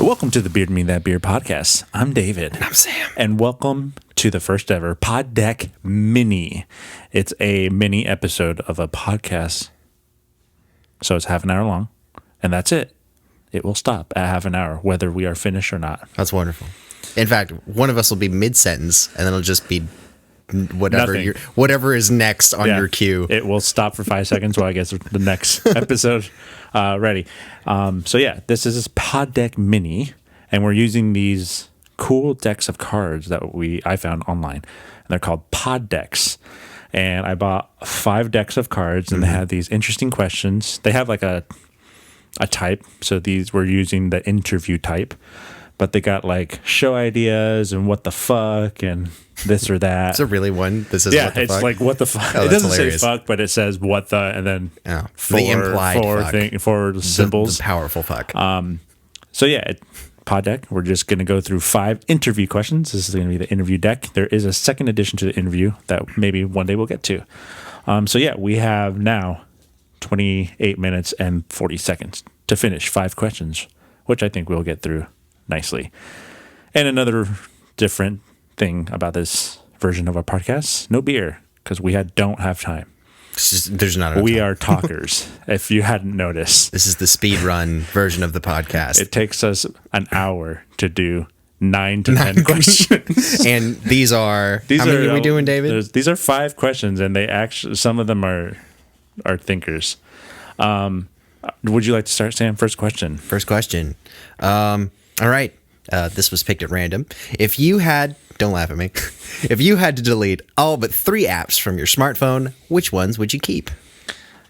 Welcome to the Beard Me That Beer podcast. I'm David. I'm Sam. And welcome to the first ever Pod Deck Mini. It's a mini episode of a podcast. So it's half an hour long, and that's it. It will stop at half an hour, whether we are finished or not. That's wonderful. In fact, one of us will be mid-sentence, and then it'll just be whatever is next on your queue. It will stop for 5 seconds while I get the next episode ready. This is this Pod Deck Mini, and we're using these cool decks of cards that I found online. And they're called Pod Decks. And I bought 5 decks of cards, and they have these interesting questions. They have like a type, so we're using the interview type. But they got like show ideas and what the fuck and this or that. Is there really one? This is what the it's fuck? like what the fuck. Oh, it doesn't hilarious. say fuck, but it says what the and then the implied fuck. For symbols. The powerful fuck. Pod Deck. We're just going to go through 5 interview questions. This is going to be the interview deck. There is a second edition to the interview that maybe one day we'll get to. We have now 28 minutes and 40 seconds to finish 5 questions, which I think we'll get through nicely. And another different thing about this version of our podcast, no beer, because we don't have time. There's not enough We time. are talkers, if you hadn't noticed. This is the speed run version of the podcast. It takes us an hour to do 9 to 10 questions. And these are how many are we doing, David? These are 5 questions, and they actually some of them are thinkers. Would you like to start, Sam? First question. All right. This was picked at random. Don't laugh at me. If you had to delete all but 3 apps from your smartphone, which ones would you keep?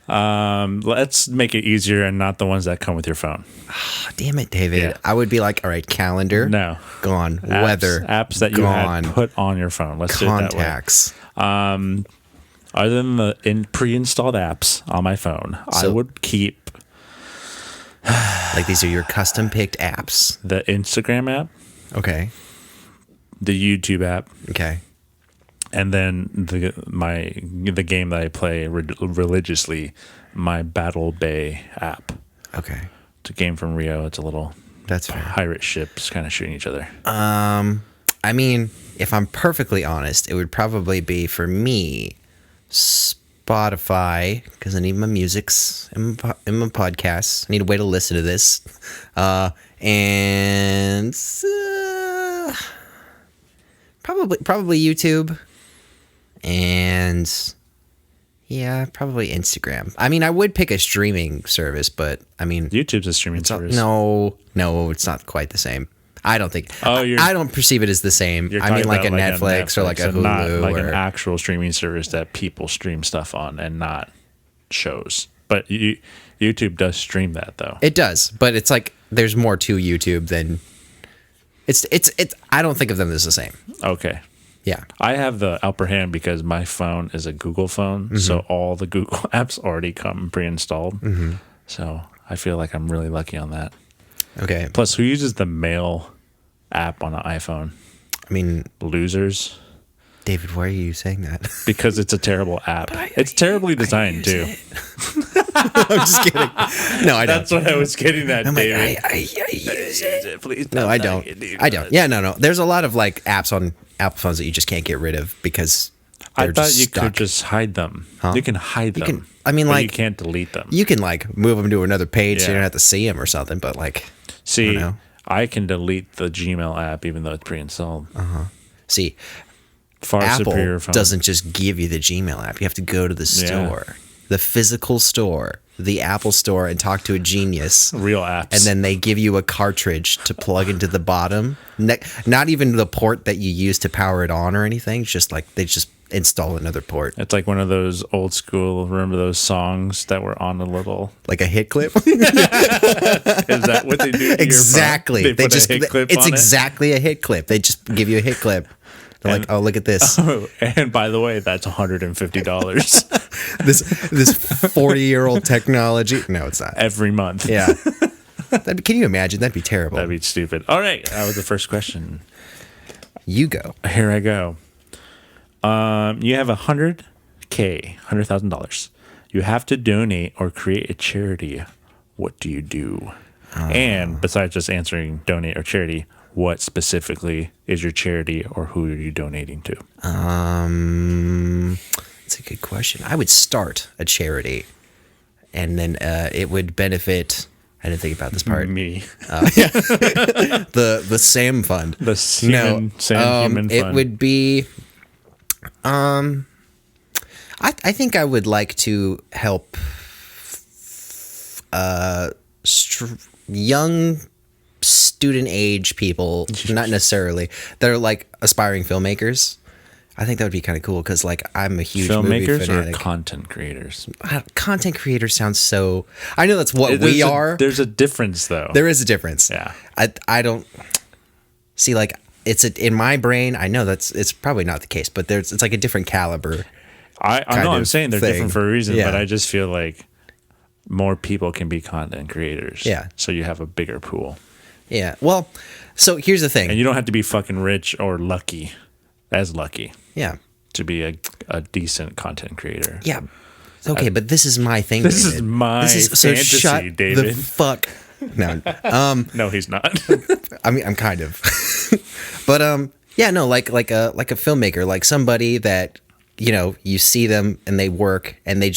Let's make it easier and not the ones that come with your phone. Oh, damn it, David. Yeah. I would be like, all right, calendar. No. Gone. Weather. Apps that you had put on your phone. Let's Contacts. do it that way. Other than the pre-installed apps on my phone, I would keep like these are your custom picked apps. the Instagram app, Okay. the YouTube app, Okay. and then the game that I play religiously, my Battle Bay app. Okay. It's a game from Rio. It's a little That's fair. pirate ships kind of shooting each other. I mean, if I'm perfectly honest, it would probably be for me Spotify, because I need my musics in my podcasts. I need a way to listen to this. And probably YouTube. And yeah, probably Instagram. I mean, I would pick a streaming service, but I mean, YouTube's a streaming service. No, it's not quite the same. I don't think. Oh, I don't perceive it as the same. I mean, like a Netflix or like a Hulu, not like or an actual streaming service that people stream stuff on and not shows. But YouTube does stream that though. It does, but it's like there's more to YouTube than it's. I don't think of them as the same. Okay. Yeah. I have the upper hand because my phone is a Google phone, so all the Google apps already come pre-installed. So I feel like I'm really lucky on that. Okay. Plus, who uses the Mail app on an iPhone? I mean, Losers. David, why are you saying that? Because it's a terrible app. It's terribly designed too. I'm just kidding. No, I don't. That's what I was getting at, David. I use it. Please No, I don't. I don't. Yeah, no. There's a lot of like apps on Apple phones that you just can't get rid of because I thought you stuck. could just hide them. Huh? You can hide them. can- I mean, but like- you can't delete them. You can like move them to another page so you Yeah. don't have to see them or something. But like, See, know. I can delete the Gmail app even though it's pre-installed. see, Far superior Apple phone. doesn't just give you the Gmail app. You have to go to the store, the physical store, the Apple store, and talk to a genius. Real apps. And then they give you a cartridge to plug into the bottom. Not even the port that you use to power it on or anything. Just like they just install another port, it's like one of those old school, remember those songs that were on a little... like a hit clip. Is that what they do to your phone? Exactly. They put a hit clip it's on exactly a hit clip. They just give you a hit clip. They're like, oh, look at this. Oh, and by the way, that's $150 This 40-year-old technology. No, it's not. every month. Yeah. Can you imagine? That'd be terrible. That'd be stupid. All right, that was the first question. You go. Here I go. You have $100,000. You have to donate or create a charity. What do you do? And besides just answering donate or charity, what specifically is your charity or who are you donating to? That's a good question. I would start a charity, and then it would benefit. I didn't think about this part. Me. The Sam Fund. The Sam Human Fund. It would be. I think I would like to help young student age people, not necessarily, that are like aspiring filmmakers. I think that would be kind of cool because like I'm a huge movie Filmmakers or fanatic. content creators? Content creator sounds so. I know that's what we are. There's a difference though. There is a difference. Yeah. I don't see like in my brain. I know it's probably not the case, but it's like a different caliber. I know I'm saying they're thing. different for a reason, Yeah. but I just feel like more people can be content creators. Yeah. So you have a bigger pool. Yeah. Well, so here's the thing. And you don't have to be fucking rich or lucky, Yeah. to be a decent content creator. Yeah. Okay, but this is my thing. This is David. my fantasy, shut the David. fuck. No. No, he's not. I mean, I'm kind of. But yeah, no, like a filmmaker, like somebody that you see them and they work and they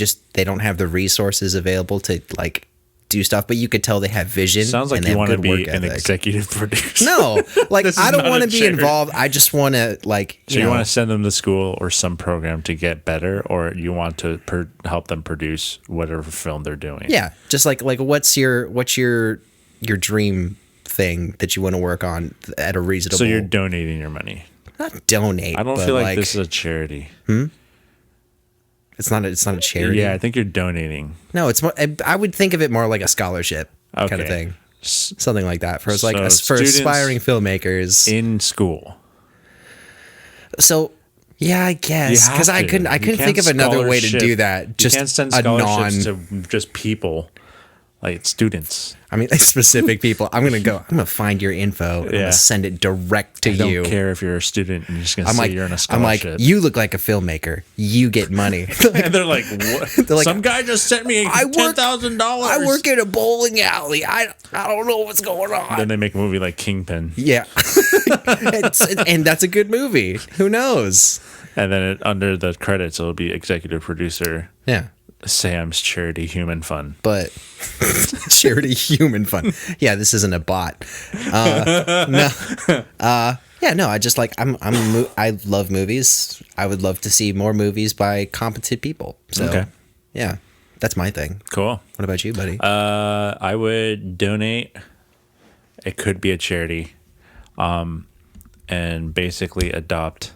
don't have the resources available to like do stuff, but you could tell they have vision. Sounds like and they you have want to good be work an ethic. executive producer. No, like This is I don't not want a to be charity. involved. I just want to like So you want to send them to school or some program to get better, or you want to help them produce whatever film they're doing? yeah, just like what's your dream thing that you want to work on at a reasonable. So you're donating your money. not donate. I don't but feel like this is a charity. It's not a charity. Yeah, I think you're donating. No, it's more. I would think of it more like a scholarship kind of Okay. thing, something like that for So for students aspiring filmmakers. In school. So yeah, I guess You because have I to. couldn't You think can't of another way to do scholarship- that. Just you can't send a scholarships to just people, like students. I mean, specific people. I'm gonna find your info. And I'm Yeah. gonna send it direct to I don't you. care if you're a student and you're just gonna I'm say like, you're in a I'm like, scholarship. you look like a filmmaker. You get money. And they're like, what? They're like, Some guy just sent me I work- $10,000. I work in a bowling alley. I don't know what's going on. Then they make a movie like Kingpin, Yeah, and that's a good movie. Who knows? and then under the credits it'll be executive producer Yeah, Sam's Charity Human Fund. but charity human fun. Yeah, this isn't a bot. Yeah, no. I just like I love movies. I would love to see more movies by competent people. So Okay. yeah, that's my thing. Cool. What about you, buddy? I would donate. It could be a charity, and basically adopt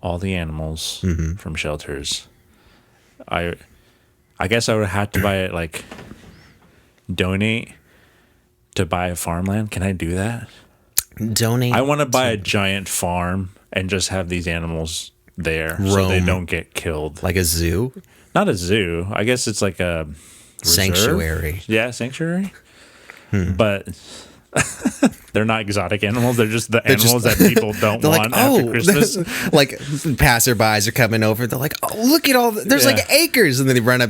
all the animals from shelters. I guess I would have to buy it like donate to buy a farmland. Can I do that? Donate. I want to buy a giant farm and just have these animals there so they Roam. don't get killed. like a zoo Not a zoo. I guess it's like a reserve? sanctuary. Yeah, sanctuary. But they're not exotic animals. They're just the animals that people don't They're want like, after oh, Christmas. like passerbys are coming over. They're like, oh, look at all. There's Yeah. like acres, and then they run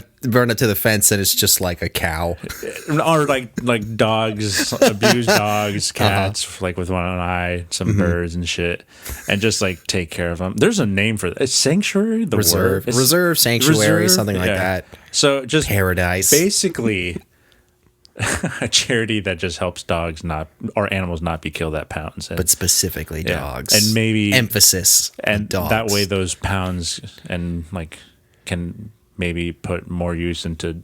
up to the fence, and it's just like a cow. Or like dogs, abused dogs, cats, like with one eye, some birds and shit, and just like take care of them. There's a name for it. It's sanctuary. The Reserve, word It's- reserve, sanctuary, reserve? something like Yeah. that. So just Paradise. basically a charity that just helps dogs not or animals not be killed at pounds. And, but specifically Yeah. dogs. And maybe- emphasis on and dogs. that way those pounds and like can maybe put more use into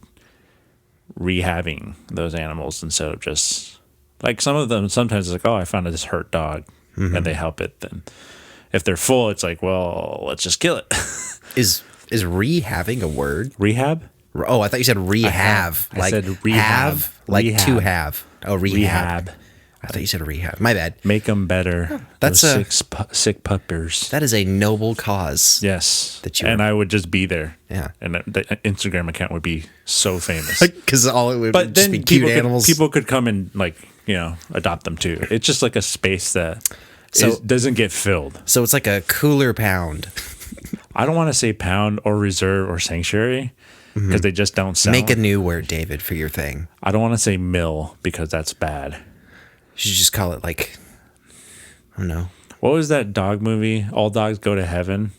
rehabbing those animals instead of just like some of them sometimes it's like, oh, I found this hurt dog and they help it. Then if they're full, it's like, well, let's just kill it. is rehaving a word? Rehab? Oh, I thought you said rehab. I Like said rehab. have, like Rehab. to have. Oh, rehab. Rehab. I thought you said rehab. My bad. Make them better. That's Those a- sick puppers. That is a noble cause. Yes. That you and were- I would just be there. Yeah. And the Instagram account would be so famous. Because all it would But just then be cute animals. people could come and like, adopt them too. It's just like a space that doesn't get filled. So it's like a cooler pound. I don't want to say pound or reserve or sanctuary because they just don't sell. Make a new word, David, for your thing. I don't want to say mill because that's bad. You should just call it like, I don't know. What was that dog movie? All Dogs Go to Heaven.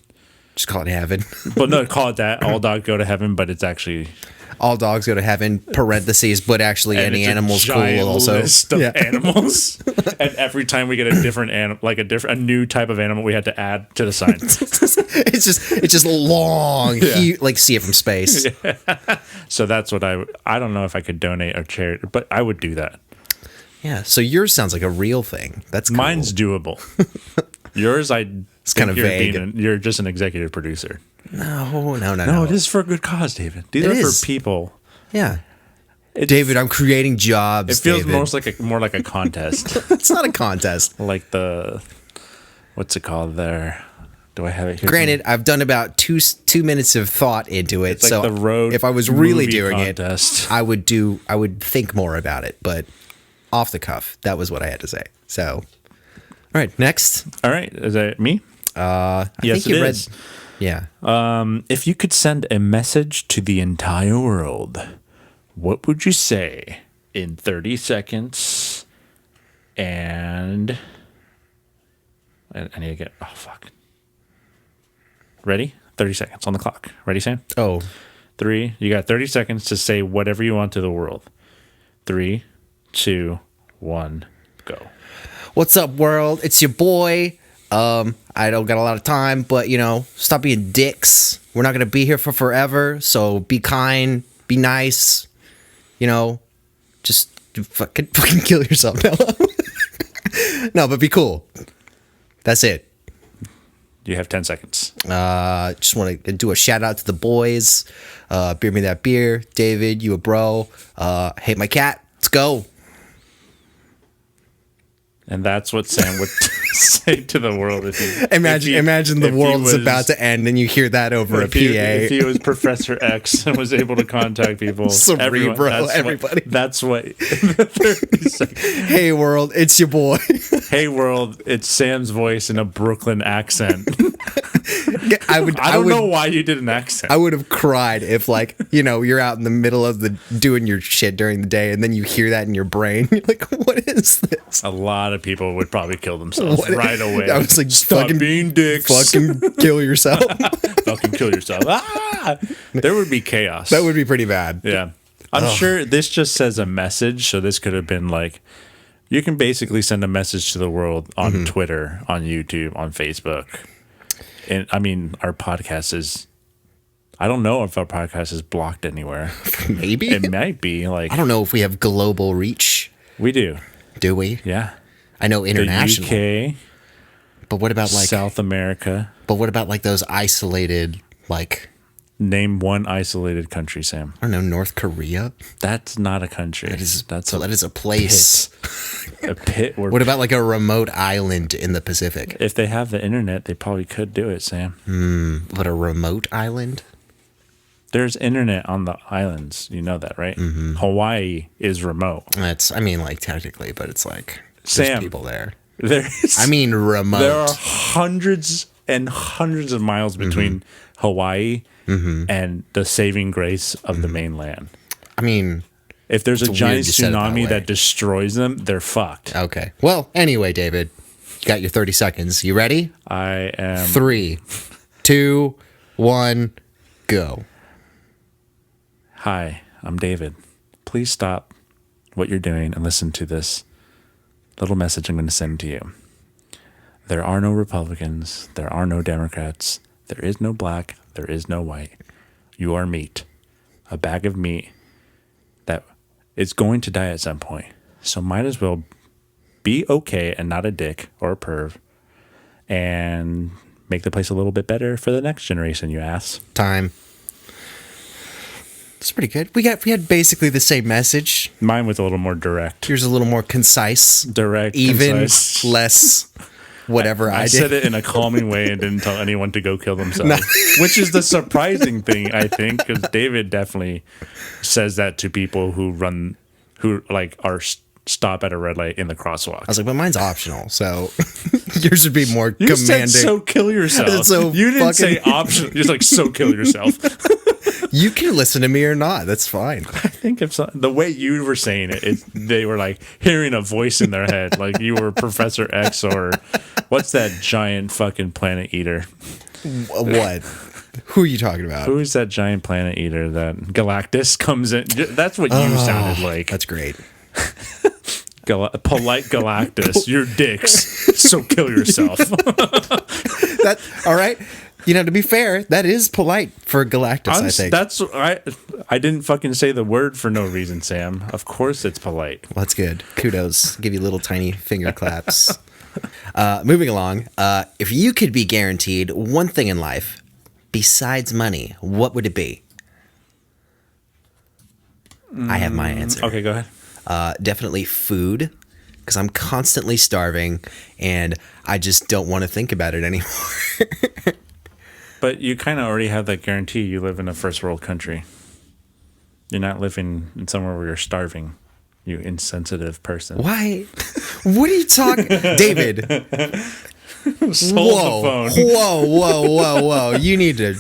Just call it heaven. But no, call it that. All Dogs Go to Heaven, but it's actually All dogs go to heaven, parentheses, but actually and any it's a animal's cool giant also. list of animals. And every time we get a different animal, like a new type of animal, we had to add to the sign. It's just long, like see it from space. So that's what I don't know if I could donate or charity, but I would do that. Yeah. So yours sounds like a real thing. That's cool. Mine's doable. Yours, it's kind of vague. You're just an executive producer. No. No, it is for a good cause, David. These It are is. for people. Yeah. David, I'm creating jobs. It feels David. more like a contest, It's not a contest. like what's it called there? Do I have it here? Granted, I've done about 2 minutes of thought into it. It's like so the road if I was really movie doing contest. it, I would think more about it. But off the cuff, that was what I had to say. So, all right, next. All right, is that me? I Yes, think you it read. is. Yeah. If you could send a message to the entire world, what would you say in 30 seconds? And I need to get, oh, fuck. Ready? 30 seconds on the clock. Ready, Sam? Oh, 3, you got 30 seconds to say whatever you want to the world. 3, 2, 1, go. what's up, world? It's your boy. I don't got a lot of time, but stop being dicks. We're not gonna be here for forever, so be kind, be nice. Just fucking kill yourself. No, but be cool. That's it. You have 10 seconds. Just want to do a shout out to the boys. Beer me that beer. David, you a bro. Hate my cat. Let's go. And that's what Sam would say to the world if he Imagine the if he world's was- about to end and you hear that over a if PA. If he was Professor X and was able to contact people, Cerebro, everybody. That's what. 30 seconds. Hey world, it's your boy. Hey world, it's Sam's voice in a Brooklyn accent. I would. I don't know why you did an accent. I would have cried if, you're out in the middle of doing your shit during the day, and then you hear that in your brain. You're like, "What is this?" A lot of people would probably kill themselves What? right away. I was like, stop fucking- being dicks. Fucking kill yourself. Fucking kill yourself. Ah! There would be chaos. That would be pretty bad. Yeah. I'm sure this just says a message. So this could have been like, you can basically send a message to the world on Twitter, on YouTube, on Facebook. And I mean, our podcast is, I don't know if our podcast is blocked anywhere. Maybe. It might be like, I don't know if we have global reach. we do. Do we? Yeah. I know The international. UK, But what about South America. But what about those isolated, Name one isolated country, Sam. I don't know, North Korea? That's not a country. That is That's a place. a pit. Where What about a remote island in the Pacific? if they have the internet, they probably could do it, Sam. But a remote island? There's internet on the islands. You know that, right? Hawaii is remote. That's, technically, but it's there's Sam. people there. There's, Remote. there are hundreds and hundreds of miles between Hawaii and the saving grace of the mainland. If there's a weird giant you said it that tsunami way. that destroys them, they're fucked. Okay. Well, anyway, David, you got your 30 seconds. You ready? I am. 3, 2, 1, go. Hi, I'm David. Please stop what you're doing and listen to this little message I'm going to send to you. There are no Republicans. There are no Democrats. There is no black. There is no white. You are meat. A bag of meat that is going to die at some point. So might as well be okay and not a dick or a perv and make the place a little bit better for the next generation, you ass. Time. It's pretty good. We had basically the same message. Mine was a little more direct. Yours a little more concise. Direct, Even concise. less whatever I did. said it in a calming way and didn't tell anyone to go kill themselves, which is the surprising thing, I think, because David definitely says that to people who stop at a red light in the crosswalk. I was like, but mine's optional, so yours would be more You commanding. said so kill yourself. It's so you didn't say fucking- optional. You're like, so kill yourself. You can listen to me or not. That's fine. I think if the way you were saying it, they were like hearing a voice in their head, like you were Professor X or what's that giant fucking planet eater? What? Who are you talking about? Who is that giant planet eater that Galactus comes in? That's what you sounded like. That's great. Polite Galactus, you're dicks, so kill yourself. That all right. You know, to be fair, that is polite for Galactus, I think. I didn't fucking say the word for no reason, Sam. Of course it's polite. Well, that's good. Kudos. Give you little tiny finger claps. Moving along. If you could be guaranteed one thing in life besides money, what would it be? I have my answer. Okay, go ahead. Definitely food, because I'm constantly starving and I just don't want to think about it anymore. But you kind of already have that guarantee. You live in a first world country. You're not living in somewhere where you're starving. You insensitive person. Why? What are you talking, David? Sold the phone. Whoa! You need to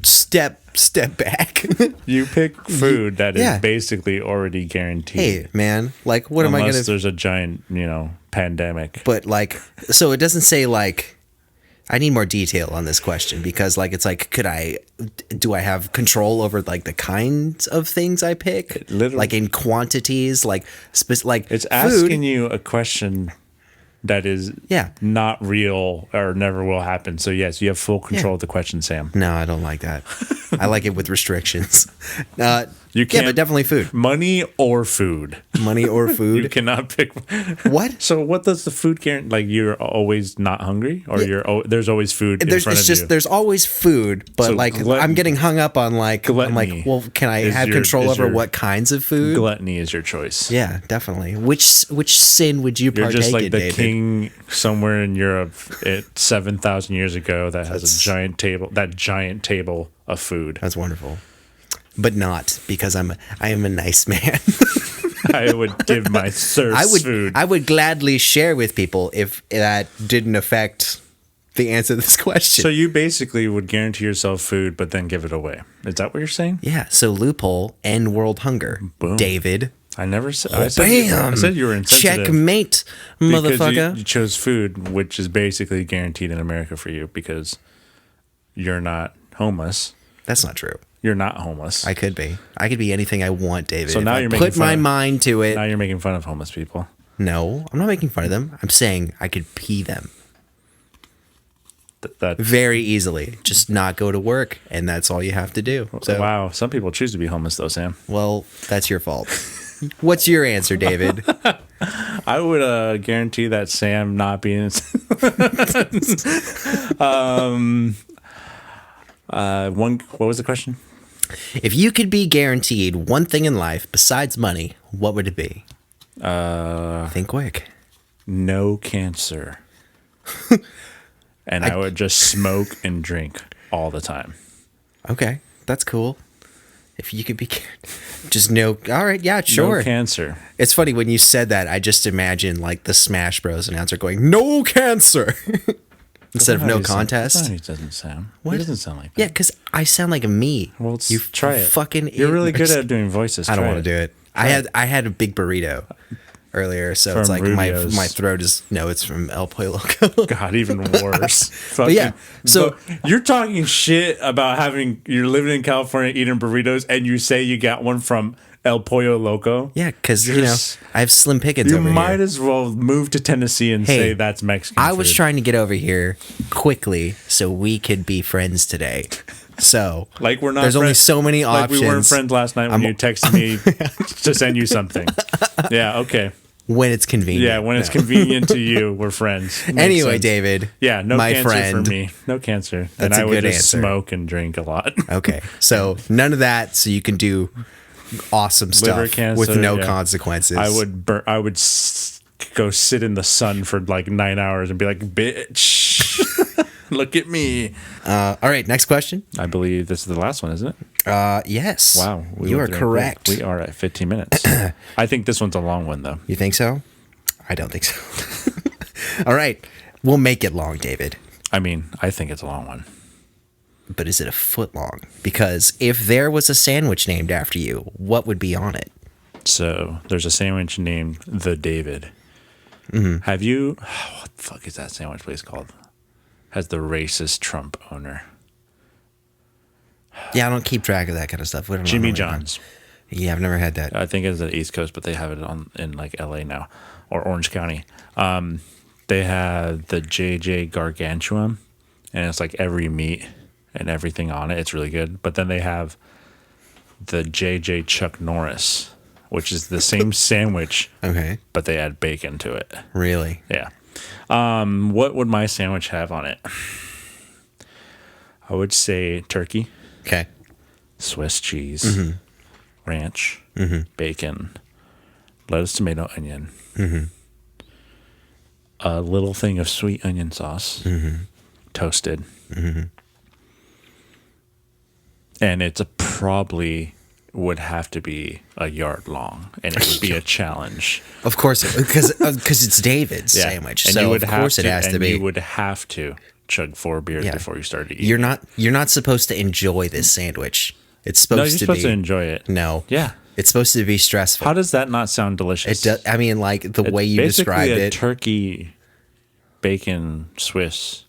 step back. You pick food that is Yeah. basically already guaranteed. Hey, man, like, what am I Unless gonna? there's a giant, pandemic. But like, so it doesn't say like. I need more detail on this question because like it's like do I have control over like the kinds of things I pick, Literally. like in quantities, like like It's food. asking you a question that is Yeah. not real or never will happen. So yes, you have full control of the question, Sam. No, I don't like that. I like it with restrictions. You Yeah, can't but definitely food, money or food. money or You food. cannot pick. What? So what does the food guarantee? Like you're always not hungry, or there's always food in front of you. There's always food, but So like gluttony- I'm getting hung up on like I'm Gluttony like, well, can I is have your- control is over your- what kinds of food? Gluttony is your choice. Yeah, definitely. Which sin would you You're partake just like in, the David? king somewhere in Europe 7,000 years ago that has a giant table of food. That's wonderful. But not because I am a nice man. I would give my serfs food. I would gladly share with people if that didn't affect the answer to this question. So you basically would guarantee yourself food, but then give it away. Is that what you're saying? yeah, so loophole, end world hunger. Boom. David. I never said. Oh, I said you were insensitive. Checkmate, Because motherfucker. you chose food, which is basically guaranteed in America for you because you're not homeless. That's not true. You're not homeless. I could be. I could be anything I want, David. So if now I you're making put my fun of- mind to it. Now you're making fun of homeless people. No, I'm not making fun of them. I'm saying I could pee them That very easily. Just not go to work, and that's all you have to do. So, wow. Some people choose to be homeless though, Sam. well, that's your fault. What's your answer, David? I would guarantee that Sam not being. What was the question? If you could be guaranteed one thing in life besides money, what would it be? Think quick. No cancer. And I would just smoke and drink all the time. Okay, that's cool. If you could be just no. All right, yeah, sure. No cancer. It's funny when you said that. I just imagine like the Smash Bros. Announcer going, "No cancer," instead of That's no how he contest. That's how he doesn't sound. He doesn't sound like that. Yeah, because I sound like a me. Well, you try it. Fucking. You're really good ignorant. at doing voices. I don't Try want to do it. I had a big burrito earlier, so it's From like Rubio's. my throat is no. It's from El Pollo Loco. God, even worse. yeah, so- you're talking shit about you're living in California eating burritos, and you say you got one from El Pollo Loco. Yeah, because You're you know s- I have slim pickings You over might here. as well move to Tennessee and Hey, say that's Mexican. I was food. trying to get over here quickly so we could be friends today. So Like we're not. There's only friends- so many like options. we weren't friends last night when you texted me to send you something. Yeah. Okay. when it's convenient. Yeah. When it's convenient to you, we're friends. Makes Anyway, sense. David. Yeah. No my cancer friend. for me. No cancer. And That's I a would good just answer. smoke and drink a lot. Okay, so none of that. So you can do awesome Liver stuff cancer, with no yeah. consequences. I would go sit in the sun for like 9 hours and be like, bitch, look at me. All right, next question. I believe this is the last one, isn't it? Yes. Wow. You are went through it correct. quick. We are at 15 minutes. I think this one's a long one, though. You think so? I don't think so. All right, we'll make it long, David. I mean, I think it's a long one. but is it a foot long? Because if there was a sandwich named after you, what would be on it? So there's a sandwich named The David. Have you? What the fuck is that sandwich place called? Has the racist Trump owner. Yeah, I don't keep track of that kind of stuff. What am I Jimmy really on? John's. Yeah, I've never had that. I think it's the East Coast, but they have it in like LA now or Orange County. They have the JJ Gargantuan, and it's like every meat and everything on it. It's really good. But then they have the JJ Chuck Norris, which is the same sandwich, Okay. but they add bacon to it. Really? Yeah. What would my sandwich have on it? I would say turkey, Okay. Swiss cheese, ranch, bacon, lettuce, tomato, onion, a little thing of sweet onion sauce, toasted, and it's probably would have to be a yard long, and it would be a challenge. Of course, because it's David's Yeah. sandwich, And so you would of have course to, it has to and be. you would have to chug 4 beers Yeah. before you start to eat. You're not supposed to enjoy this sandwich. It's supposed no, you're to supposed be. to enjoy it. No. Yeah. It's supposed to be stressful. How does that not sound delicious? It does, I mean, like the way you Basically described a it. turkey, bacon, Swiss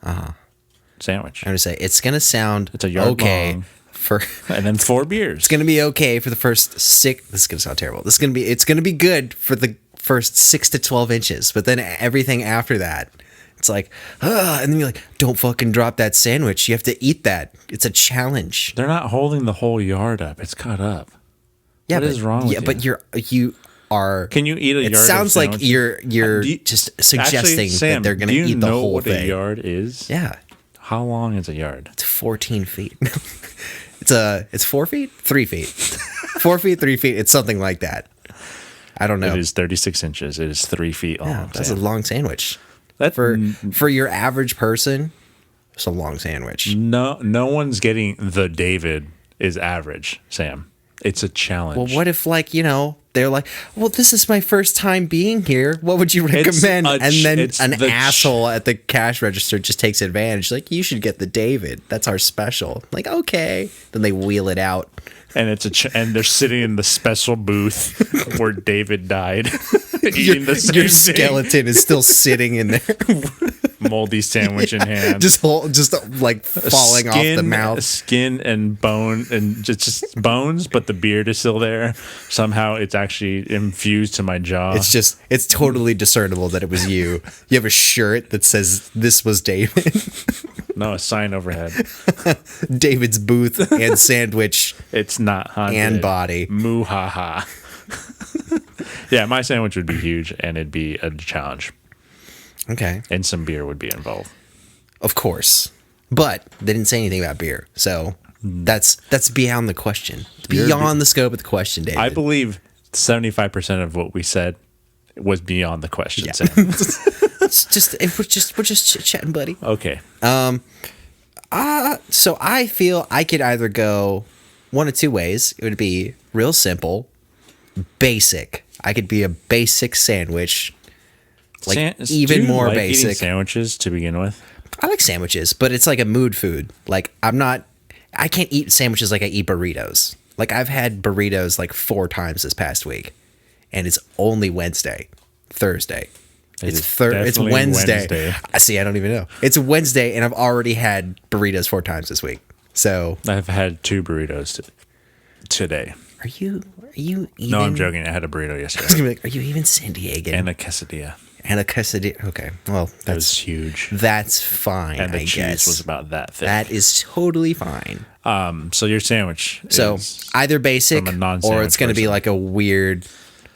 sandwich, I'm gonna say it's gonna sound It's a yard okay long. for. and then 4 beers. It's gonna be okay for the first 6. This is gonna sound terrible. It's gonna be good for the first 6 to 12 inches, but then everything after that, it's like, and then you're like, don't fucking drop that sandwich. You have to eat that. It's a challenge. They're not holding the whole yard up. It's cut up. Yeah, What but, is wrong with yeah, you? but you are. Can you eat a It yard? sounds of like sandwich? you're Do you- just Actually, suggesting Sam, that they're gonna do you eat the know whole what thing. a yard is? Yeah, How long is a yard? it's 14 feet. It's 4 feet, 3 feet, 4 feet, 3 feet. It's something like that. I don't know. It is 36 inches. It is 3 feet long. Yeah, that's a Sam. long sandwich. That- For your average person, it's a long sandwich. no one's getting the David is average, Sam. It's a challenge. Well, what if they're like, well, this is my first time being here. What would you recommend? And then it's an the asshole at the cash register just takes advantage. Like, you should get the David. That's our special. Like, okay. Then they wheel it out. And and they're sitting in the special booth where David died, eating the same Your thing. skeleton is still sitting in there, moldy sandwich in hand, just like falling off the mouth. skin and bone, and just bones, but the beard is still there. Somehow, it's actually infused to my jaw. It's totally discernible that it was you. You have a shirt that says this was David. No, a sign overhead. David's booth and sandwich. It's not haunted. And body. Moo ha ha. Yeah, my sandwich would be huge, and it'd be a challenge, Okay. and some beer would be involved. Of course. But they didn't say anything about beer. So that's beyond the question. It's beyond the scope of the question, David. I believe 75% of what we said was beyond the question. Yeah. Sam. we're just chit-chatting, buddy. Okay. So I feel I could either go one of two ways. It would be real simple, basic. I could be a basic sandwich, like Do even you more like eating basic. sandwiches to begin with. I like sandwiches, but it's like a mood food. Like I can't eat sandwiches like I eat burritos. Like I've had burritos like 4 times this past week, and it's only Thursday. is It's definitely Wednesday. Wednesday. I see. I don't even know. It's Wednesday, and I've already had burritos 4 times this week. So I've had 2 burritos today. are you even? No, I'm joking. I had a burrito I was yesterday gonna be like, are you even San Diego? and a quesadilla. And a quesadilla. Okay, well That was huge. that's fine. And the I cheese guess was about that thick. that is totally fine. So your sandwich. So is either basic from a or non-sandwich it's going to be person. like a weird,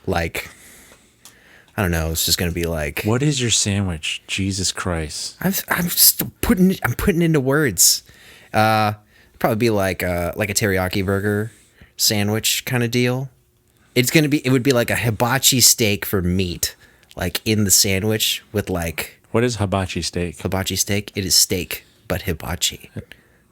like, I don't know. It's just going to be like, what is your sandwich? Jesus Christ. I'm still putting into words. Probably be like a teriyaki burger sandwich kind of deal. It would be like a hibachi steak for meat, like in the sandwich with like What is hibachi steak? hibachi steak. It is steak, but hibachi.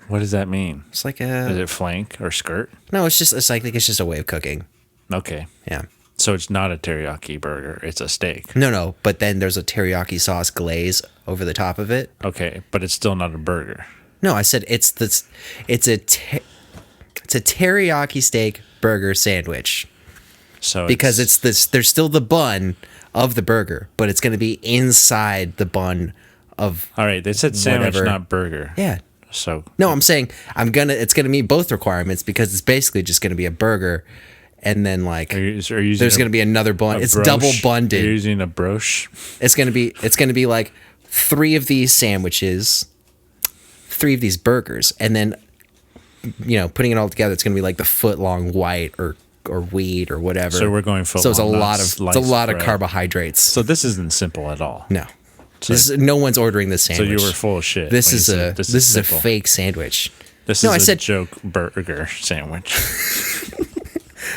What does that mean? It's like Is it flank or skirt? no. It's just a way of cooking. Okay. Yeah. So it's not a teriyaki burger. It's a steak. No. But then there's a teriyaki sauce glaze over the top of it. Okay. But it's still not a burger. No, I said it's a teriyaki steak burger sandwich. So Because it's this, there's still the bun of the burger, but it's going to be inside the bun of. all right. They said sandwich, whatever. not burger. Yeah. So No, I'm saying it's going to meet both requirements because it's basically just going to be a burger, and then like are you using there's going to be another bun. It's broche? double You're bunded. using a broche. It's going to be like 3 of these sandwiches, 3 of these burgers, and then putting it all together, it's going to be like the foot long white or wheat or whatever. So we're going foot So it's a long, not lot of sliced bread. carbohydrates. So this isn't simple at all. No. No one's ordering this So sandwich. you were full of shit. This when you is said this is a simple. fake sandwich. This No, is I a said- joke burger sandwich.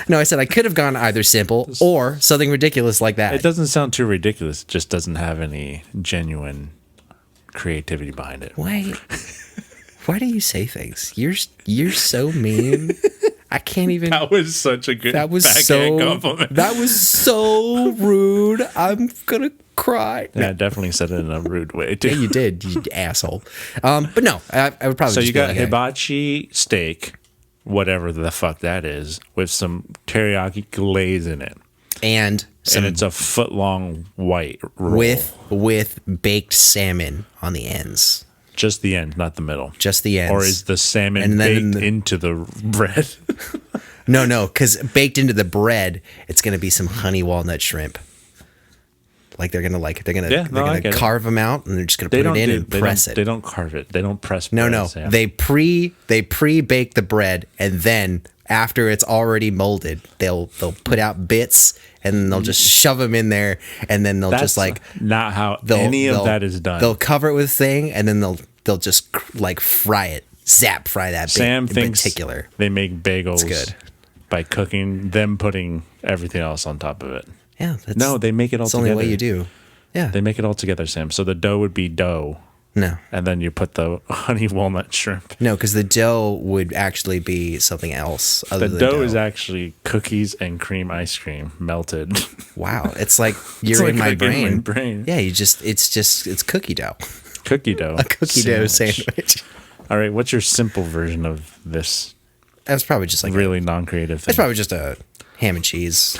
No, I said I could have gone either simple or something ridiculous like that. It doesn't sound too ridiculous. It just doesn't have any genuine creativity behind it. Why do you say things? You're so mean. I can't even. That was such a good That was backhand compliment. That was so rude. I'm gonna cry. Yeah, I definitely said it in a rude way too. Yeah, you did, you asshole. But no, I would probably. So just you be got like hibachi steak, whatever the fuck that is, with some teriyaki glaze in it, and some and it's a foot long white roll. with baked salmon on the ends, just the end, not the middle. just the ends. Or is the salmon And then baked into the bread? No, because baked into the bread, it's gonna be some honey walnut shrimp. Like they're gonna I get it. carve them out and they're just gonna put it in and press it. They don't carve it. They don't press. No, bread, Sam. they pre-bake the bread, and then after it's already molded, they'll put out bits and then they'll just shove them in there, and then they'll That's just like not how they'll- of that is done. They'll cover it with thing, and then they'll just like fry that Sam bit in thinks particular. they make bagels good. by cooking, them putting everything else on top of it. Yeah, that's, No, they make it all that's the only together. way you do. Yeah, They make it all together, Sam. So the dough would be dough, no, and then you put the honey walnut shrimp. because the dough would actually be something else. Other The than dough is actually cookies and cream ice cream melted. wow. It's like you're like in my cooking in my brain. brain. Yeah, it's cookie dough, Cookie dough. a cookie dough sandwich. All right, what's your simple version of this That's probably just like really non-creative thing? it's probably just a ham and cheese,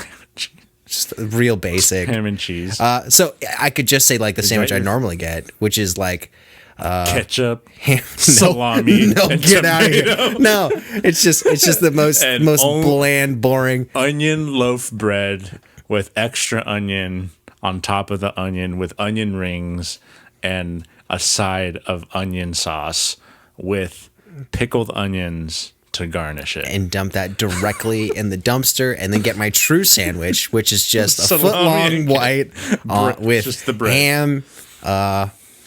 just real basic. Ham and cheese, So I could just say like the sandwich I your- normally get, which is like ketchup, ham, salami, No, and get out of here. tomato. No, it's just the most And bland, boring. onion loaf bread with extra onion on top of the onion with onion rings and a side of onion sauce with pickled onions to garnish it. And dump that directly in the dumpster, and then get my true sandwich, which is just a Salami foot long and white with just the bread. ham,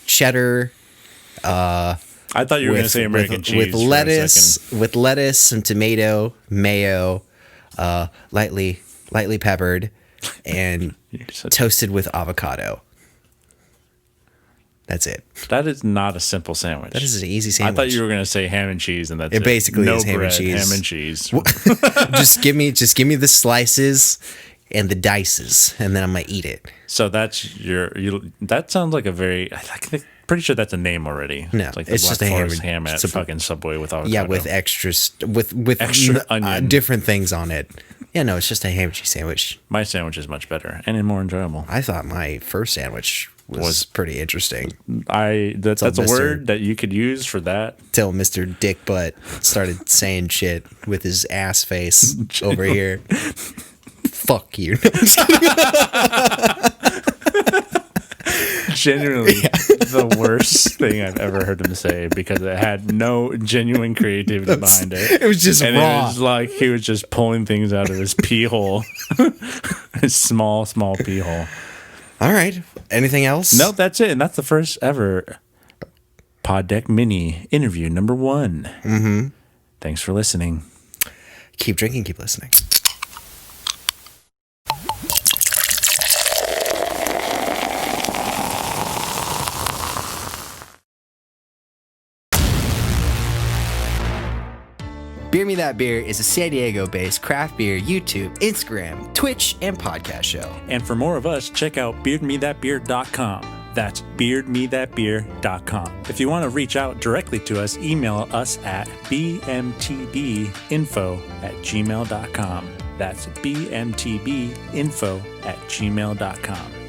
cheddar, I thought you were going to say American cheese with for a second. lettuce, some tomato, mayo, lightly peppered, and said- toasted with avocado. That's it. That is not a simple sandwich. That is an easy I sandwich. thought you were going to say ham and cheese, and that's It basically no is ham and bread, cheese. Ham and cheese. just give me the slices and the dices, and then I'm gonna eat it. So that's that sounds like a very. Pretty sure that's a name already. No, like the it's Black just a ham Forest and- ham at it's a- fucking Subway with avocado. Yeah, with extras, with Extra onion. different things on it. Yeah, no, it's just a ham and cheese sandwich. My sandwich is much better and more enjoyable. I thought my first sandwich was pretty interesting That's a Mr. word that you could use for that. till Mr. Dick Butt started saying shit with his ass face over here. Fuck you. Genuinely the worst thing I've ever heard him say because it had no genuine creativity behind it. It was just and raw. It was like he was just pulling things out of his pee hole. His small pee hole. All right. Anything else? Nope, that's it. And that's the first ever Pod Deck Mini interview number 1. Mm-hmm. Thanks for listening. Keep drinking, keep listening. Beer Me That Beer is a San Diego-based craft beer YouTube, Instagram, Twitch, and podcast show. And for more of us, check out beardmethatbeer.com. That's beardmethatbeer.com. If you want to reach out directly to us, email us at bmtbinfo@gmail.com. That's bmtbinfo@gmail.com.